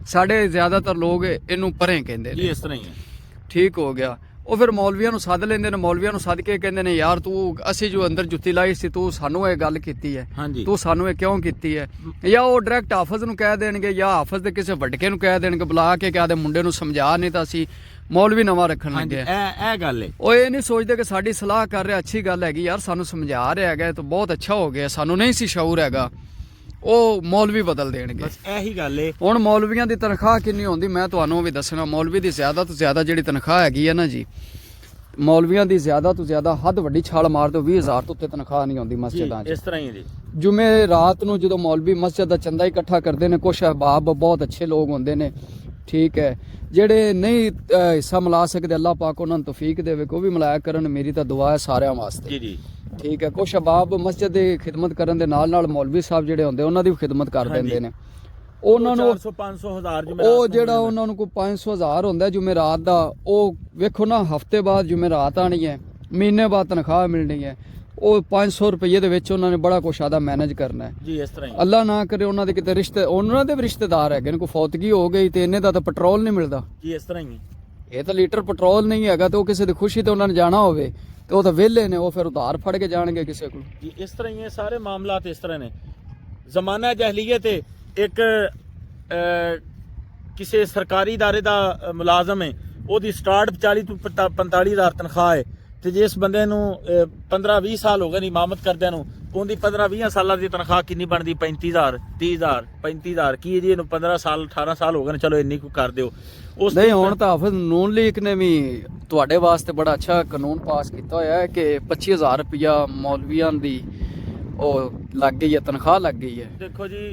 ਸਾਡੇ ਜ਼ਿਆਦਾਤਰ ਲੋਕ ਇਹਨੂੰ ਪਰੇ ਕਹਿੰਦੇ ਨੇ। ਜੀ ਇਸ ਤਰ੍ਹਾਂ ਹੀ ਹੈ। ਠੀਕ ਹੋ ਗਿਆ। ਉਹ ਫਿਰ ਮੌਲਵੀਆਂ ਨੂੰ ਸੱਦ ਲੈਂਦੇ ਨੇ, ਮੌਲਵੀਆਂ ਨੂੰ ਸੱਦ ਕੇ ਕਹਿੰਦੇ ਨੇ ਯਾਰ ਤੂੰ, ਅਸੀਂ ਜੋ ਅੰਦਰ ਜੁੱਤੀ ਲਾਈ ਸੀ ਤੂੰ ਸਾਨੂੰ ਇਹ ਗੱਲ ਕੀਤੀ ਹੈ, ਤੂੰ ਸਾਨੂੰ ਇਹ ਕਿਉਂ ਕੀਤੀ ਹੈ। ਜਾਂ ਉਹ ਡਾਇਰੈਕਟ ਹਾਫਜ਼ ਨੂੰ ਕਹਿ ਦੇਣਗੇ ਜਾਂ ਹਾਫਜ਼ ਦੇ ਕਿਸੇ ਵੱਡਕੇ ਨੂੰ ਕਹਿ ਦੇਣਗੇ, ਬੁਲਾ ਕੇ ਕਹਿ ਦੇ ਮੁੰਡੇ ਨੂੰ ਸਮਝਾ, ਨਹੀਂ ਤਾਂ ਅਸੀਂ ਮੌਲਵੀ ਨਵਾਂ ਰੱਖਣ ਲੱਗੇ। ਇਹ ਗੱਲ ਹੈ। ਉਹ ਇਹ ਨਹੀਂ ਸੋਚਦੇ ਕਿ ਸਾਡੀ ਸਲਾਹ ਕਰ ਰਿਹਾ, ਅੱਛੀ ਗੱਲ ਹੈਗੀ ਯਾਰ, ਸਾਨੂੰ ਸਮਝਾ ਰਿਹਾ ਹੈਗਾ ਤਾਂ ਬਹੁਤ ਅੱਛਾ ਹੋ ਗਿਆ, ਸਾਨੂੰ ਨਹੀਂ ਸੀ ਸ਼ਊਰ ਹੈਗਾ, ਉਹ ਮੌਲਵੀ ਬਦਲ ਦੇਣਗੇ। ਬਸ ਇਹੀ ਗੱਲ ਹੈ। ਹੁਣ ਮੌਲਵੀਆਂ ਦੀ ਤਨਖਾਹ ਕਿੰਨੀ ਹੁੰਦੀ ਮੈਂ ਤੁਹਾਨੂੰ ਵੀ ਦੱਸਣਾ। ਮੌਲਵੀ ਦੀ ਜ਼ਿਆਦਾ ਤੋਂ ਜ਼ਿਆਦਾ ਜਿਹੜੀ ਤਨਖਾਹ ਹੈਗੀ ਹੈ ਨਾ ਜੀ, ਮੌਲਵੀਆਂ ਦੀ ਜ਼ਿਆਦਾ ਤੋਂ ਜ਼ਿਆਦਾ ਹੱਦ ਵੱਡੀ ਛਾਲ ਮਾਰ ਦਿਓ 20,000 ਤੋਂ ਉੱਤੇ ਤਨਖਾਹ ਨਹੀਂ ਆਉਂਦੀ ਮਸਜਿਦਾਂ 'ਚ। ਇਸ ਤਰ੍ਹਾਂ ਹੀ ਜੀ। ਜੁਮੇ ਰਾਤ ਨੂੰ ਜਦੋਂ ਮੌਲਵੀ ਮਸਜਿਦ ਦਾ ਚੰਦਾ ਇਕੱਠਾ ਕਰਦੇ ਨੇ, ਕੁਛ ਅਹਿਬਾਬ ਬਹੁਤ ਅੱਛੇ ਲੋਕ ਹੁੰਦੇ ਨੇ, ਠੀਕ ਹੈ, ਜਿਹੜੇ ਨਹੀਂ ਹਿੱਸਾ ਮਿਲਾ ਸਕਦੇ, ਅੱਲਾਹ ਪਾਕ ਉਹਨਾਂ ਨੂੰ ਤੌਫੀਕ ਦੇਵੇ ਕਿ ਉਹ ਵੀ ਮਿਲਾਇਆ ਕਰਨ, ਮੇਰੀ ਤਾਂ ਦੁਆ ਹੈ ਸਾਰਿਆਂ ਵਾਸਤੇ। ਜੀ ਠੀਕ ਹੈ। ਕੁਛ ਅਹਿਬਾਬ ਮਸਜਿਦ ਦੀ ਖਿਦਮਤ ਕਰਨ ਦੇ ਨਾਲ ਨਾਲ ਮੌਲਵੀ ਸਾਹਿਬ ਜਿਹੜੇ ਹੁੰਦੇ ਉਹਨਾਂ ਦੀ ਵੀ ਖਿਦਮਤ ਕਰ ਦਿੰਦੇ ਨੇ। ਉਹਨਾਂ ਨੂੰ 400-500,000 ਉਹ ਜਿਹੜਾ ਉਹਨਾਂ ਨੂੰ ਕੋਈ 500,000 ਹੁੰਦਾ ਜੁਮੇਰਾਤ ਦਾ, ਉਹ ਵੇਖੋ ਨਾ ਹਫਤੇ ਬਾਅਦ ਜੁਮੇਰਾਤ ਆਣੀ ਹੈ, ਮਹੀਨੇ ਬਾਅਦ ਤਨਖਾਹ ਮਿਲਣੀ ਹੈ, ਉਹ 500 ਰੁਪਏ ਦੇ ਵਿੱਚ ਉਹਨਾਂ ਨੇ ਬੜਾ ਕੁਛ ਆਦਾ ਮੈਨੇਜ ਕਰਨਾ ਹੈ। ਜੀ ਇਸ ਤਰ੍ਹਾਂ ਹੀ। ਅੱਲਾ ਨਾ ਕਰੇ ਉਹਨਾਂ ਦੇ ਕਿਤੇ ਰਿਸ਼ਤੇ, ਉਹਨਾਂ ਦੇ ਵੀ ਰਿਸ਼ਤੇਦਾਰ ਹੈਗੇ ਨੇ, ਕੋਈ ਫੌਤਗੀ ਹੋ ਗਈ ਤੇ ਇਹਨੇ ਦਾ ਤਾਂ ਪੈਟਰੋਲ ਨਹੀਂ ਮਿਲਦਾ। ਜੀ ਇਸ ਤਰ੍ਹਾਂ ਹੀ। ਇਹ ਤਾਂ ਲੀਟਰ ਪੈਟਰੋਲ ਨਹੀਂ ਹੈਗਾ ਤੇ ਉਹ ਕਿਸੇ ਦੀ ਖੁਸ਼ੀ ਤੇ ਉਹਨਾਂ ਨੇ ਜਾਣਾ ਹੋਵੇ ਤੇ ਉਹ ਤਾਂ ਵਿਹਲੇ ਨੇ, ਉਹ ਫਿਰ ਉਧਾਰ ਫੜ ਕੇ ਜਾਣਗੇ ਕਿਸੇ ਕੋਲ। ਜੀ ਇਸ ਤਰ੍ਹਾਂ ਹੀ ਹੈ, ਸਾਰੇ ਮਾਮਲਾਤ ਇਸ ਤਰ੍ਹਾਂ ਨੇ। ਜ਼ਮਾਨਾ ਜahਲੀਅਤ ਹੈ। ਇੱਕ ਕਿਸੇ ਸਰਕਾਰੀ ادارے ਦਾ ਮੁਲਾਜ਼ਮ ਹੈ, ਉਹਦੀ ਸਟਾਰਟ 40 ਤੋਂ 45,000 ਤਨਖਾਹ ਹੈ ਤੇ ਜਿਸ ਬੰਦੇ ਨੂੰ 15-20 ਸਾਲ ਹੋ ਗਏ ਨੇ ਇਮਾਮਤ ਕਰਦਿਆਂ ਨੂੰ, ਉਹਦੀ 15-20 ਸਾਲਾਂ ਦੀ ਤਨਖਾਹ ਕਿੰਨੀ ਬਣਦੀ? 35,000 30,000 35,000 ਕੀ ਜੀ ਇਹਨੂੰ 15 ਸਾਲ 18 ਸਾਲ ਹੋ ਗਏ ਨੇ, ਚਲੋ ਇੰਨੀ ਕੁ ਕਰ ਦਿਓ। ਉਸ ਨਹੀਂ ਹੁਣ ਤਾਂ ਹਾਫਿਜ਼ ਨੂਨ ਲੀਗ ਨੇ ਵੀ ਤੁਹਾਡੇ ਵਾਸਤੇ ਬੜਾ ਅੱਛਾ ਕਾਨੂੰਨ ਪਾਸ ਕੀਤਾ ਹੋਇਆ ਹੈ ਕਿ 25,000 ਰੁਪਇਆ ਮੌਲਵੀਆਂ ਦੀ ਉਹ ਲੱਗ ਗਈ ਹੈ, ਤਨਖਾਹ ਲੱਗ ਗਈ ਹੈ। ਦੇਖੋ ਜੀ,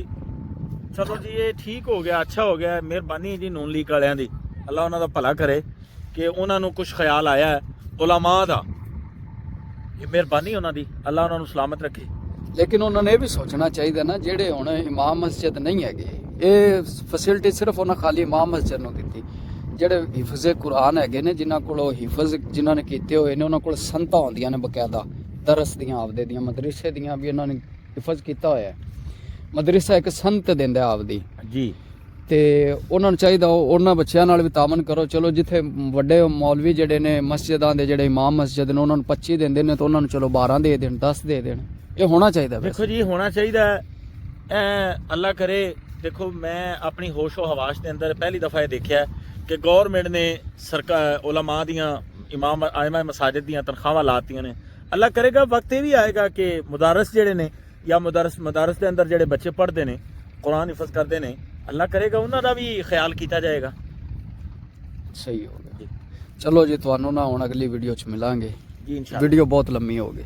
ਚਲੋ ਜੀ ਇਹ ਠੀਕ ਹੋ ਗਿਆ, ਅੱਛਾ ਹੋ ਗਿਆ, ਮਿਹਰਬਾਨੀ ਜੀ ਨੂਨ ਲੀਗ ਵਾਲਿਆਂ ਦੀ, ਅੱਲਾ ਉਹਨਾਂ ਦਾ ਭਲਾ ਕਰੇ ਕਿ ਉਹਨਾਂ ਨੂੰ ਕੁਝ ਖਿਆਲ ਆਇਆ ਹੈ ਉਲਮਾ ਦਾ, ਇਹ ਮਿਹਰਬਾਨੀ ਉਹਨਾਂ ਦੀ, ਅੱਲਾ ਉਹਨਾਂ ਨੂੰ ਸਲਾਮਤ ਰੱਖੇ। ਲੇਕਿਨ ਉਹਨਾਂ ਨੇ ਇਹ ਵੀ ਸੋਚਣਾ ਚਾਹੀਦਾ ਨਾ, ਜਿਹੜੇ ਹੁਣ ਇਮਾਮ ਮਸਜਿਦ ਨਹੀਂ ਹੈਗੇ, ਇਹ ਫੈਸਿਲਿਟੀ ਸਿਰਫ ਉਹਨਾਂ ਖਾਲੀ ਇਮਾਮ ਮਸਜਿਦ ਨੂੰ ਦਿੱਤੀ। ਜਿਹੜੇ ਹਿਫਜ਼ ਕੁਰਾਨ ਹੈਗੇ ਨੇ, ਜਿਨ੍ਹਾਂ ਕੋਲ ਹਿਫਜ਼ ਜਿਨ੍ਹਾਂ ਨੇ ਕੀਤੇ ਹੋਏ ਨੇ, ਉਹਨਾਂ ਕੋਲ ਸੰਤਾਂ ਹੁੰਦੀਆਂ ਨੇ ਬਕਾਇਦਾ ਦਰਸ ਦੀਆਂ, ਆਪਦੇ ਦੀਆਂ, ਮਦਰਸੇ ਦੀਆਂ ਵੀ ਉਹਨਾਂ ਨੇ ਹਿਫਜ਼ ਕੀਤਾ ਹੋਇਆ। ਮਦਰਸਾ ਇੱਕ ਸੰਤ ਦਿੰਦਾ ਆਪਦੀ ਜੀ, ਤੇ ਉਹਨਾਂ ਨੂੰ ਚਾਹੀਦਾ ਉਹਨਾਂ ਬੱਚਿਆਂ ਨਾਲ ਵੀ ਤਾਮਨ ਕਰੋ। ਚਲੋ ਜਿੱਥੇ ਵੱਡੇ ਮੌਲਵੀ ਜਿਹੜੇ ਨੇ ਮਸਜਿਦਾਂ ਦੇ, ਜਿਹੜੇ ਇਮਾਮ ਮਸਜਿਦ ਨੇ, ਉਹਨਾਂ ਨੂੰ 25 ਦਿੰਦੇ ਨੇ, ਤਾਂ ਉਹਨਾਂ ਨੂੰ ਚਲੋ 12 ਦੇ ਦੇਣ, 10 ਦੇ ਦੇਣ। ਇਹ ਹੋਣਾ ਚਾਹੀਦਾ। ਦੇਖੋ ਜੀ ਹੋਣਾ ਚਾਹੀਦਾ, ਅੱਲਾ ਕਰੇ। ਦੇਖੋ ਮੈਂ ਆਪਣੀ ਹੋਸ਼ੋ ਹਵਾਸ਼ ਦੇ ਅੰਦਰ ਪਹਿਲੀ ਦਫਾ ਇਹ ਦੇਖਿਆ ਕਿ ਗੌਰਮੈਂਟ ਨੇ ਸਰਕਾਰ ਉਲਮਾ ਦੀਆਂ, ਇਮਾਮ ਆਇਮਾ ਮਸਾਜਿਦ ਦੀਆਂ ਤਨਖਾਹਾਂ ਲਾਤੀਆਂ ਨੇ। ਅੱਲਾ ਕਰੇਗਾ ਵਕਤ ਇਹ ਵੀ ਆਏਗਾ ਕਿ ਮੁਦਾਰਸ ਜਿਹੜੇ ਨੇ, ਜਾਂ ਮਦਾਰਸ ਦੇ ਅੰਦਰ ਜਿਹੜੇ ਬੱਚੇ ਪੜ੍ਹਦੇ ਨੇ, ਕੁਰਾਨ ਹਿਫਜ਼ ਕਰਦੇ ਨੇ, ਅੱਲਾ ਕਰੇਗਾ ਉਹਨਾਂ ਦਾ ਵੀ ਖਿਆਲ ਕੀਤਾ ਜਾਏਗਾ। ਸਹੀ ਹੋ ਗਿਆ। ਚਲੋ ਜੀ, ਤੁਹਾਨੂੰ ਨਾ ਹੁਣ ਅਗਲੀ ਵੀਡੀਓ 'ਚ ਮਿਲਾਂਗੇ ਜੀ, ਇੰਸ਼ਾਅੱਲਾ। ਵੀਡੀਓ ਬਹੁਤ ਲੰਮੀ ਹੋ ਗਈ।